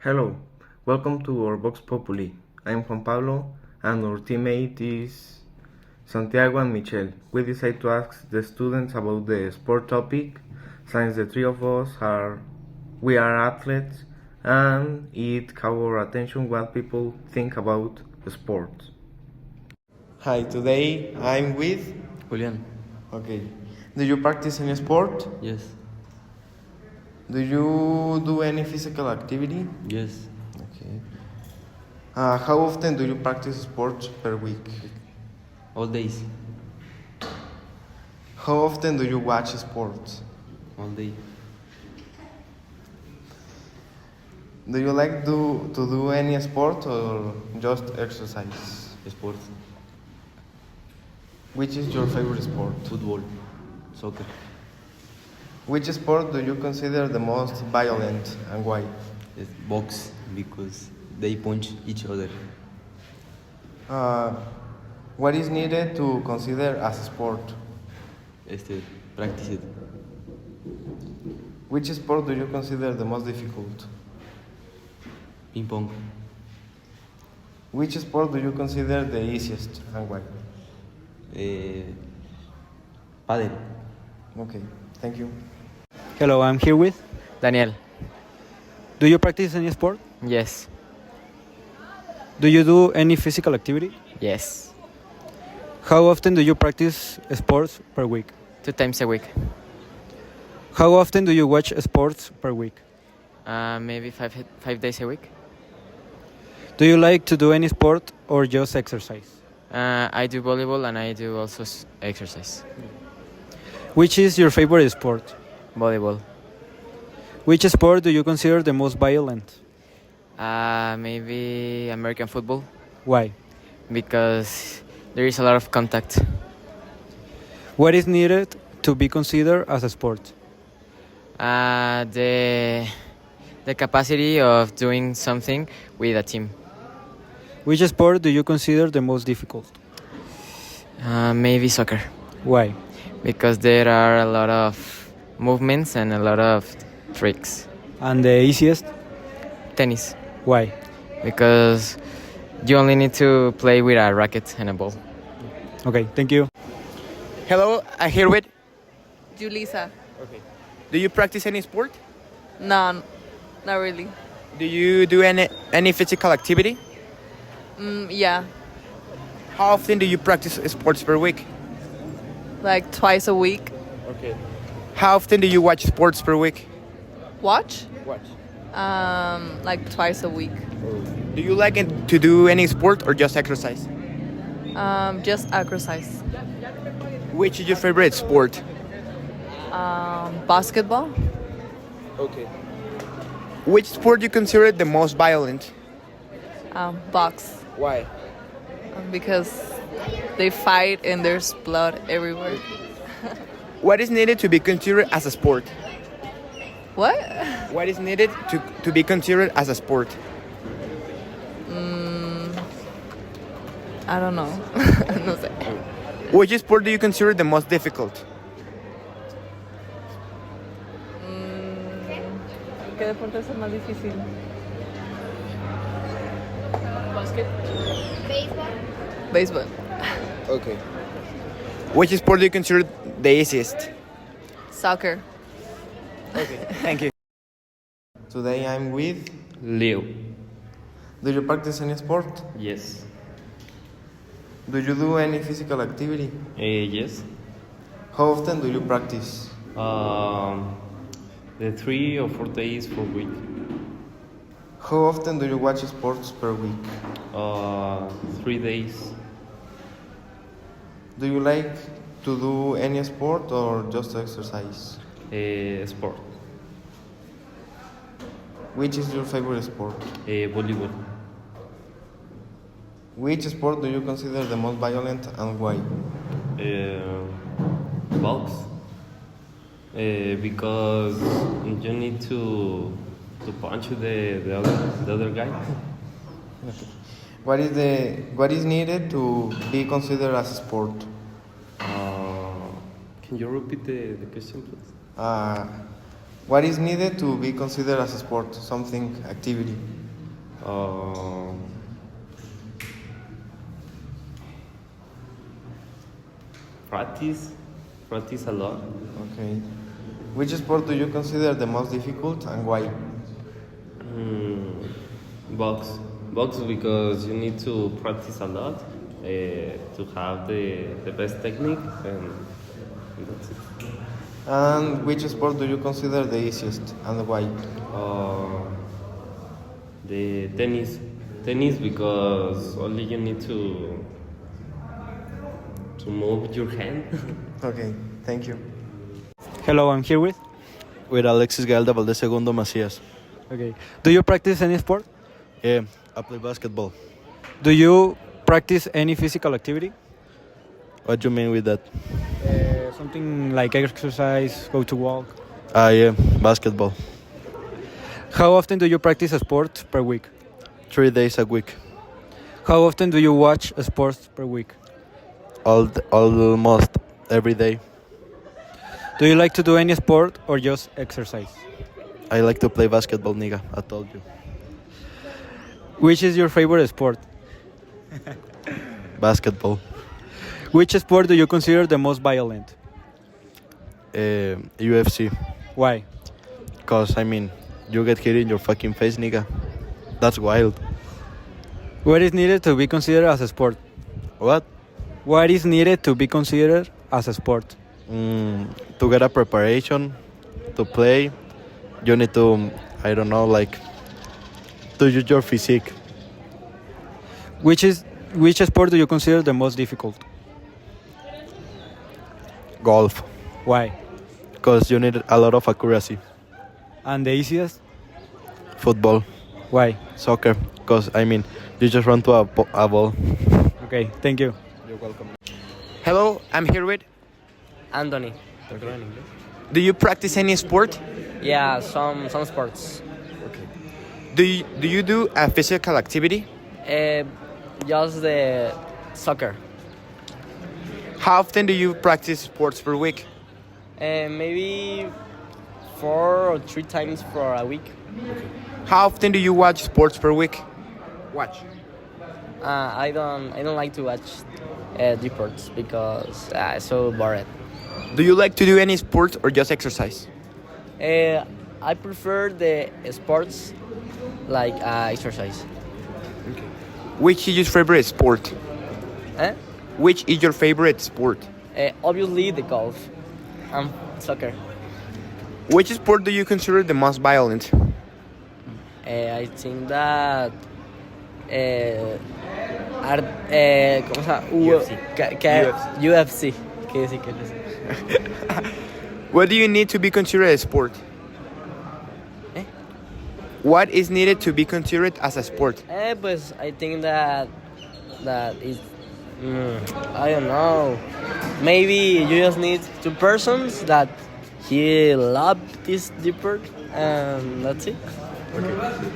Hello, welcome to our Vox Populi. I'm Juan Pablo and our teammate is Santiago and Michelle. We decided to ask the students about the sport topic since the three of us we are athletes and it caught our attention what people think about sports. Hi, today I'm with Julian. Okay. Do you practice any sport? Yes. Do you do any physical activity? Yes. Okay. How often do you practice sports per week? All days. How often do you watch sports? All day. Do you like to do any sport or just exercise? Sports. Which is your favorite sport? Football. Soccer. Which sport do you consider the most violent and why? Yes. Box because they punch each other. What is needed to consider as a sport? Practice it. Which sport do you consider the most difficult? Ping pong. Which sport do you consider the easiest and why? Paddle. Okay, thank you. Hello, I'm here with. Daniel. Do you practice any sport? Yes. Do you do any physical activity? Yes. How often do you practice sports per week? 2 times a week. How often do you watch sports per week? Maybe 5 days a week. Do you like to do any sport or just exercise? I do volleyball and I do also exercise. Which is your favorite sport? Volleyball. Which sport do you consider the most violent? Maybe American football Why? because there is a lot of contact. What is needed to be considered as a sport? The capacity of doing something with a team. Which sport do you consider the most difficult? Maybe soccer Why? because there are a lot of movements and a lot of tricks. And the easiest? Tennis Why? because you only need to play with a racket and a ball. Okay, thank you. Hello, I'm here with. Julissa. Okay. Do you practice any sport? No, not really. Do you do any physical activity? Yeah, How often do you practice sports per week? like twice a week. Okay. How often do you watch sports per week? Watch? Watch. Like twice a week. Do you like to do any sport or just exercise? Just exercise. Which is your favorite sport? Basketball. Okay. Which sport do you consider the most violent? Box. Why? Because they fight and there's blood everywhere. What is needed to be considered as a sport? What? What is needed to be considered as a sport? I don't know. No sé. Which sport do you consider the most difficult? ¿Qué deporte es el más difícil? Baseball. Okay. Which sport do you consider the easiest? Soccer. Okay. Thank you. Today I'm with. Leo. Do you practice any sport? Yes. Do you do any physical activity? Yes. How often do you practice? The 3 or 4 days per week. How often do you watch sports per week? 3 days. Do you like to do any sport or just exercise? Sport. Which is your favorite sport? Volleyball. Which sport do you consider the most violent and why? Box. Because you need to punch the other guy. What is needed to be considered as a sport? Can you repeat the question, please? What is needed to be considered as a sport, something activity? Uh, practice a lot. Okay. Which sport do you consider the most difficult and why? Box because you need to practice a lot to have the best technique, and that's it. And which sport do you consider the easiest and why? Uh, the tennis because only you need to move your hand. Okay, thank you. Hello, I'm here with. With Alexis Gael de Valdez Segundo Macías. Okay. Do you practice any sport? Yeah, I play basketball. Do you practice any physical activity? What do you mean with that? Something like exercise, go to walk. Yeah, basketball. How often do you practice a sport per week? 3 days a week. How often do you watch a sport per week? Almost every day. Do you like to do any sport or just exercise? I like to play basketball, nigga. I told you. Which is your favorite sport? Basketball. Which sport do you consider the most violent? UFC. Why? Cause I mean, you get hit in your fucking face, nigga. That's wild. What is needed to be considered as a sport? What? What is needed to be considered as a sport? To get a preparation, to play, you need to, I don't know, like, to use your physique. Which sport do you consider the most difficult? Golf. Why? Because you need a lot of accuracy. And the easiest? Football. Why? Soccer. Because, I mean, you just run to a ball. Okay, thank you. You're welcome. Hello, I'm here with. Anthony. Do you practice any sport? Yeah, some sports. Do you do a physical activity? Just the soccer. How often do you practice sports per week? Maybe 4 or 3 times for a week. How often do you watch sports per week? Watch. I don't like to watch reports because it's so boring. Do you like to do any sport or just exercise? I prefer the sports like exercise. Which is your favorite sport? Eh? Which is your favorite sport? Obviously the golf and soccer. Which sport do you consider the most violent? I think that ¿cómo se llama? UFC. ¿Qué decir? What do you need to be considered a sport? What is needed to be considered as a sport? Pues I think that is I don't know. Maybe you just need 2 persons that he love this sport, and that's it.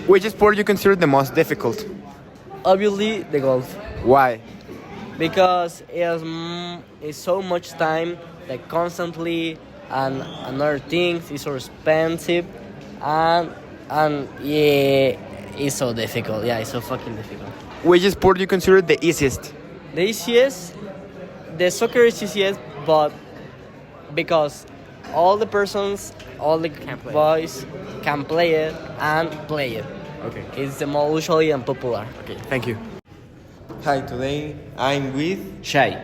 Which sport you consider the most difficult? Obviously the golf, Why? because it's so much time, like constantly, and another things is so expensive, and yeah, it's so difficult. Yeah, it's so fucking difficult. Which sport you consider the easiest? The easiest, the soccer is easiest, but because all the persons, all the boys can play it and play it. Okay. It's the most usually and popular. Okay, thank you. Hi, today I'm with. Shy.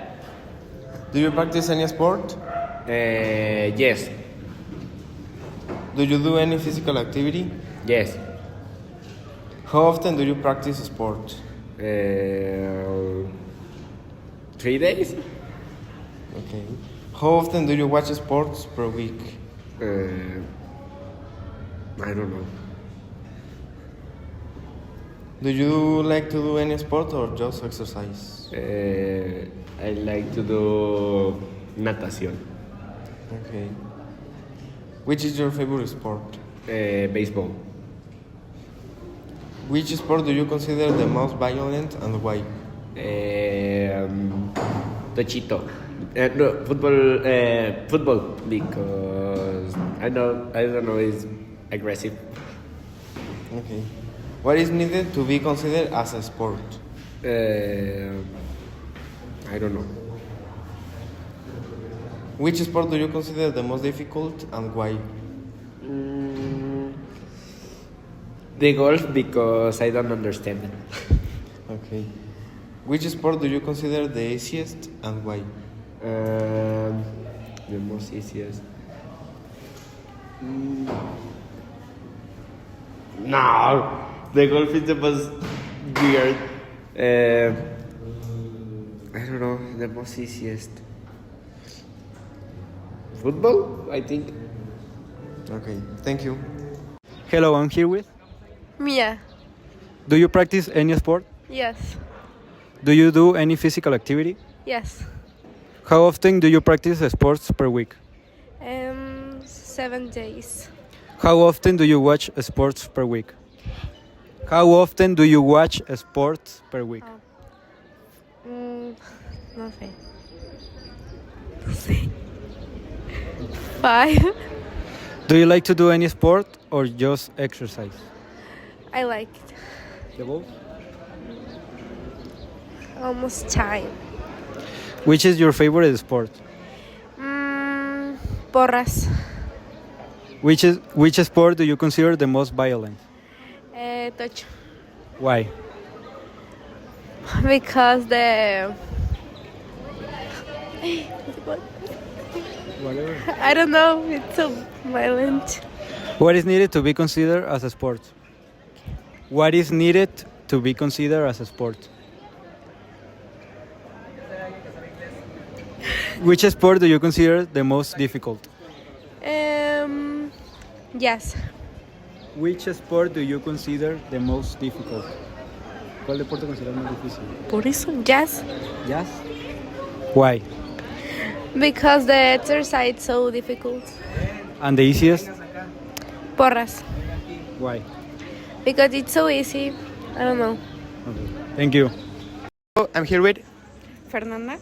Do you practice any sport? Yes. Do you do any physical activity? Yes. How often do you practice sport? 3 days. Okay. How often do you watch sports per week? I don't know. Do you like to do any sport or just exercise? I like to do natación. Okay. Which is your favorite sport? Baseball. Which sport do you consider the most violent and why? Tochito. No, football. Football because I don't know. It's aggressive. Okay. What is needed to be considered as a sport? I don't know. Which sport do you consider the most difficult and why? The golf because I don't understand it. Okay. Which sport do you consider the easiest and why? The most easiest. No, the golf is the most weird. I don't know, the most easiest. Football, I think. Okay, thank you. Hello, I'm here with. Mia. Do you practice any sport? Yes. Do you do any physical activity? Yes. How often do you practice sports per week? 7 days. How often do you watch sports per week? How often do you watch sports per week? Nothing. 5. Do you like to do any sport or just exercise? I like it. The both? Almost time. Which is your favorite sport? Porras. Which sport do you consider the most violent? Touch. Why? Because Whatever. I don't know, it's so violent. What is needed to be considered as a sport? What is needed to be considered as a sport? Which sport do you consider the most difficult? Yes. Which sport do you consider the most difficult? ¿Cuál deporte consideras más difícil? Por eso, yes. Yes. Why? Because the exercise is so difficult. And the easiest? Porras. Why? Because it's so easy. I don't know. Okay. Thank you. I'm here with. Fernanda?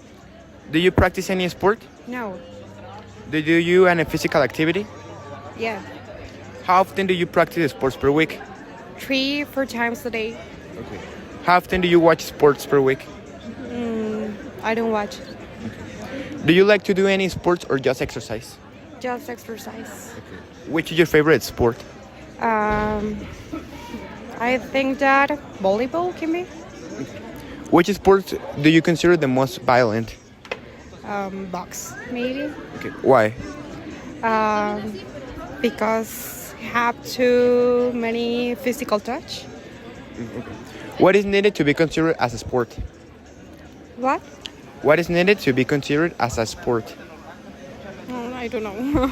Do you practice any sport? No. Do you do any physical activity? Yeah. How often do you practice sports per week? 3-4 times a day. Okay. How often do you watch sports per week? I don't watch. Do you like to do any sports or just exercise? Just exercise. Which is your favorite sport? I think that volleyball can be. Which sport do you consider the most violent? Box, maybe. Okay. Why? Because have too many physical touch. What is needed to be considered as a sport? What? What is needed to be considered as a sport? I don't know.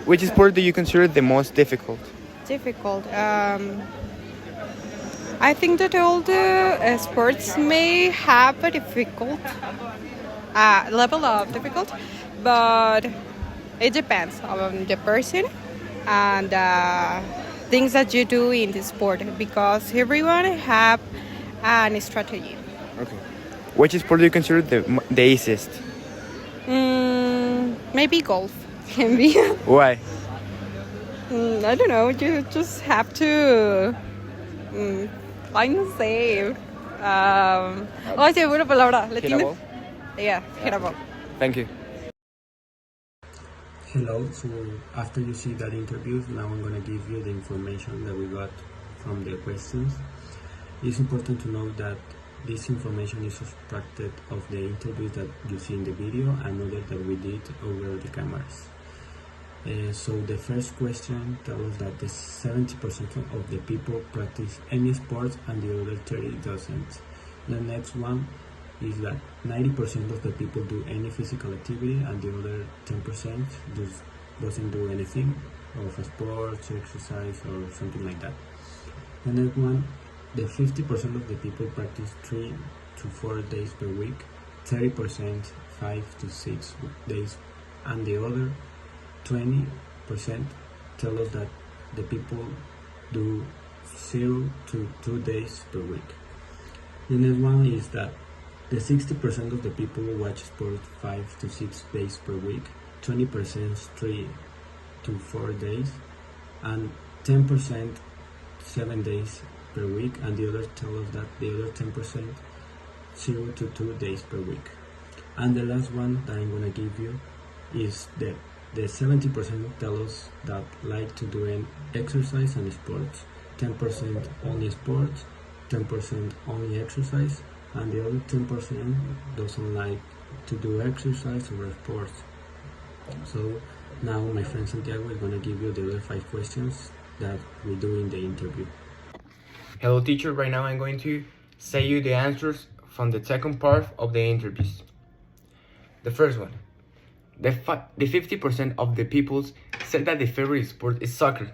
Which sport do you consider the most difficult? Difficult. I think that all the sports may have a difficult level of difficult, but it depends on the person and things that you do in the sport because everyone have an strategy. Okay. Which sport do you consider the easiest? Maybe golf can be. Why? I don't know. You just have to. Ay, no sé. Oh, sí, una palabra. ¿Le tienes? Yeah, hittable. Thank you. Hello, so after you see that interview, now I'm going to give you the information that we got from the questions. It's important to know that this information is subtracted of the interviews that you see in the video and other that we did over the cameras. So the first question tells us that the 70% of the people practice any sport and the other 30 doesn't. The next one is that 90% of the people do any physical activity and the other 10% just doesn't do anything of a sport, exercise or something like that. The next one, the 50% of the people practice 3 to 4 days per week, 30% 5 to 6 days, and the other 20% tell us that the people do 0 to 2 days per week. The next one is that the 60% of the people watch sports 5 to 6 days per week, 20% 3 to 4 days, and 10% 7 days per week, and the other tell us that the other 10% 0 to 2 days per week. And the last one that I'm gonna give you is the 70% tell us that like to do an exercise and sports, 10% only sports, 10% only exercise, and the other 10% doesn't like to do exercise or sports. So now my friend Santiago is going to give you the other 5 questions that we do in the interview. Hello teacher, right now I'm going to say you the answers from the second part of the interviews. The first one, the 50% of the people said that the favorite sport is soccer,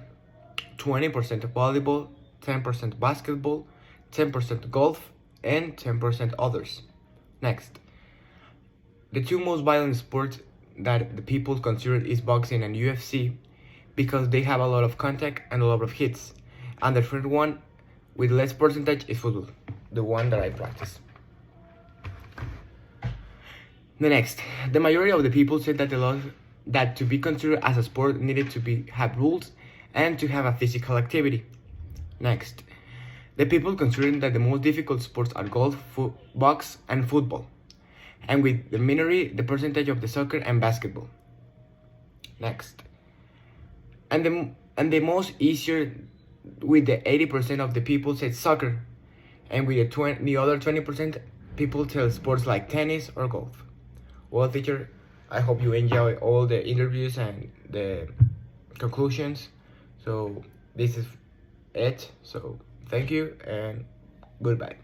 20% volleyball, 10% basketball, 10% golf, and 10% others. Next, the 2 most violent sports that the people consider is boxing and UFC because they have a lot of contact and a lot of hits. And the third one with less percentage is football, the one that I practice. The next, the majority of the people said that to be considered as a sport needed to have rules and to have a physical activity. Next, the people considering that the most difficult sports are golf, box, and football, and with the minority, the percentage of the soccer and basketball. Next, and the most easier with the 80% of the people said soccer, and with the other 20% people tell sports like tennis or golf. Well, teacher, I hope you enjoy all the interviews and the conclusions. So this is it. So thank you and goodbye.